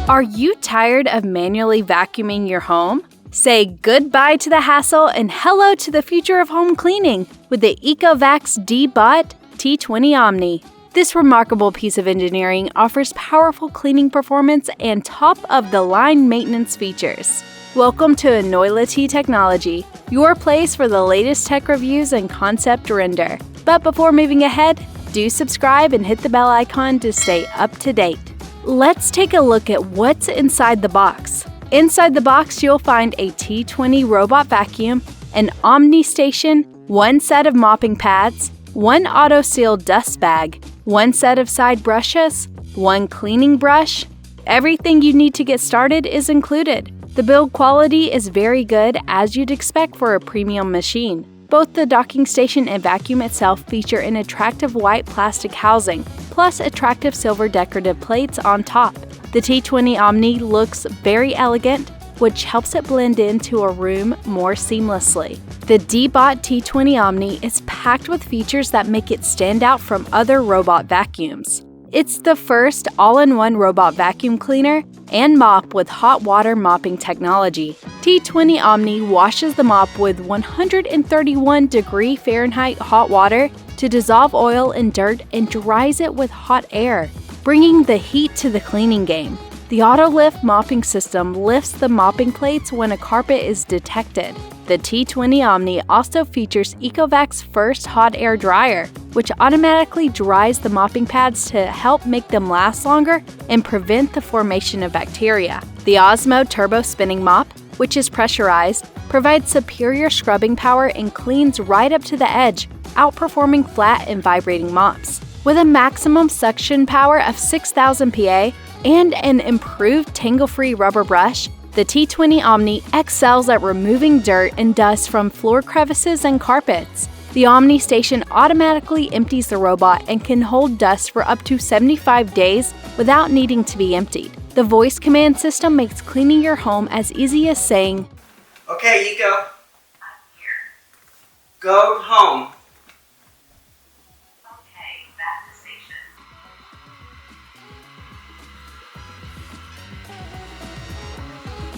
Are you tired of manually vacuuming your home? Say goodbye to the hassle and hello to the future of home cleaning with the Ecovacs Deebot T20 Omni. This remarkable piece of engineering offers powerful cleaning performance and top-of-the-line maintenance features. Welcome to Enoylity technology, your place for the latest tech reviews and concept render. But before moving ahead, do subscribe and hit the bell icon to stay up to date. Let's take a look at what's inside the box. Inside the box, you'll find a T20 robot vacuum, an Omni Station, one set of mopping pads, one auto-sealed dust bag, one set of side brushes, one cleaning brush. Everything you need to get started is included. The build quality is very good, as you'd expect for a premium machine. Both the docking station and vacuum itself feature an attractive white plastic housing, plus attractive silver decorative plates on top. The T20 Omni looks very elegant, which helps it blend into a room more seamlessly. The Deebot T20 Omni is packed with features that make it stand out from other robot vacuums. It's the first all-in-one robot vacuum cleaner and mop with hot water mopping technology. T20 Omni washes the mop with 131 degree Fahrenheit hot water to dissolve oil and dirt and dries it with hot air, bringing the heat to the cleaning game. The auto-lift mopping system lifts the mopping plates when a carpet is detected. The T20 Omni also features Ecovacs' first hot air dryer, which automatically dries the mopping pads to help make them last longer and prevent the formation of bacteria. The Osmo Turbo Spinning Mop, which is pressurized, provides superior scrubbing power and cleans right up to the edge, outperforming flat and vibrating mops. With a maximum suction power of 6,000 PA and an improved tangle-free rubber brush, the T20 Omni excels at removing dirt and dust from floor crevices and carpets. The Omni Station automatically empties the robot and can hold dust for up to 75 days without needing to be emptied. The voice command system makes cleaning your home as easy as saying, "Okay, Eco. I'm here. Go home." Okay, back to station.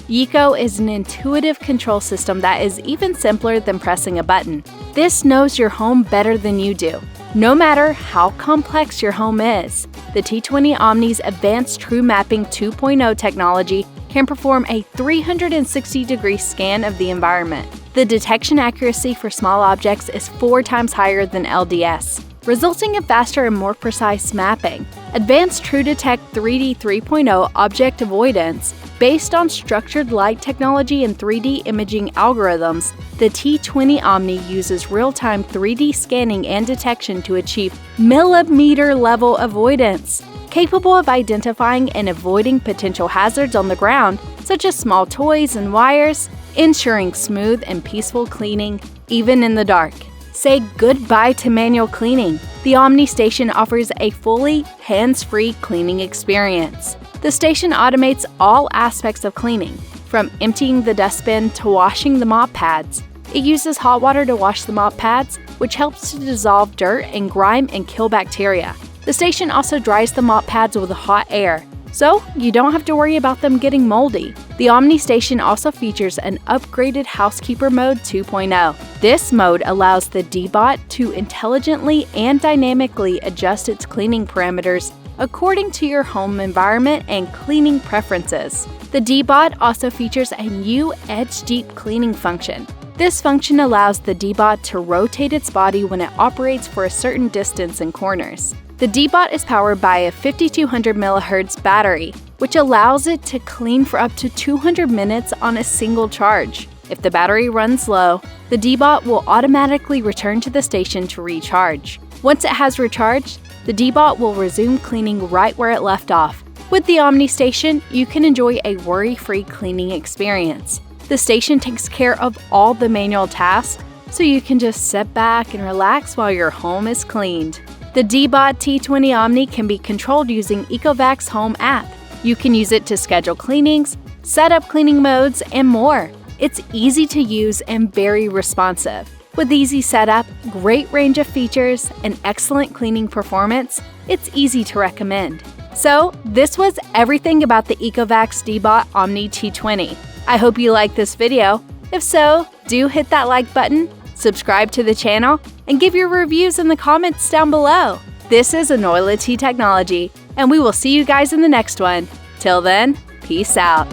Eco is an intuitive control system that is even simpler than pressing a button. This knows your home better than you do, no matter how complex your home is. The T20 Omni's advanced True Mapping 2.0 technology can perform a 360-degree scan of the environment. The detection accuracy for small objects is 4 times higher than LDS, resulting in faster and more precise mapping. Advanced True Detect 3D 3.0 object avoidance. Based on structured light technology and 3D imaging algorithms, the T20 Omni uses real-time 3D scanning and detection to achieve millimeter-level avoidance, capable of identifying and avoiding potential hazards on the ground, such as small toys and wires, ensuring smooth and peaceful cleaning, even in the dark. Say goodbye to manual cleaning. The Omni Station offers a fully hands-free cleaning experience. The station automates all aspects of cleaning, from emptying the dustbin to washing the mop pads. It uses hot water to wash the mop pads, which helps to dissolve dirt and grime and kill bacteria. The station also dries the mop pads with hot air, so you don't have to worry about them getting moldy. The Omni Station also features an upgraded Housekeeper Mode 2.0. This mode allows the Deebot to intelligently and dynamically adjust its cleaning parameters according to your home environment and cleaning preferences. The Deebot also features a new Edge Deep cleaning function. This function allows the Deebot to rotate its body when it operates for a certain distance in corners. The Deebot is powered by a 5200 mAh battery, which allows it to clean for up to 200 minutes on a single charge. If the battery runs low, the Deebot will automatically return to the station to recharge. Once it has recharged, the Deebot will resume cleaning right where it left off. With the Omni Station, you can enjoy a worry-free cleaning experience. The station takes care of all the manual tasks, so you can just sit back and relax while your home is cleaned. The Deebot T20 Omni can be controlled using Ecovacs Home app. You can use it to schedule cleanings, set up cleaning modes, and more. It's easy to use and very responsive. With easy setup, great range of features, and excellent cleaning performance, it's easy to recommend. So, this was everything about the Ecovacs Deebot Omni T20. I hope you liked this video. If so, do hit that like button, subscribe to the channel, and give your reviews in the comments down below. This is Enoylity Technology, and we will see you guys in the next one. Till then, peace out.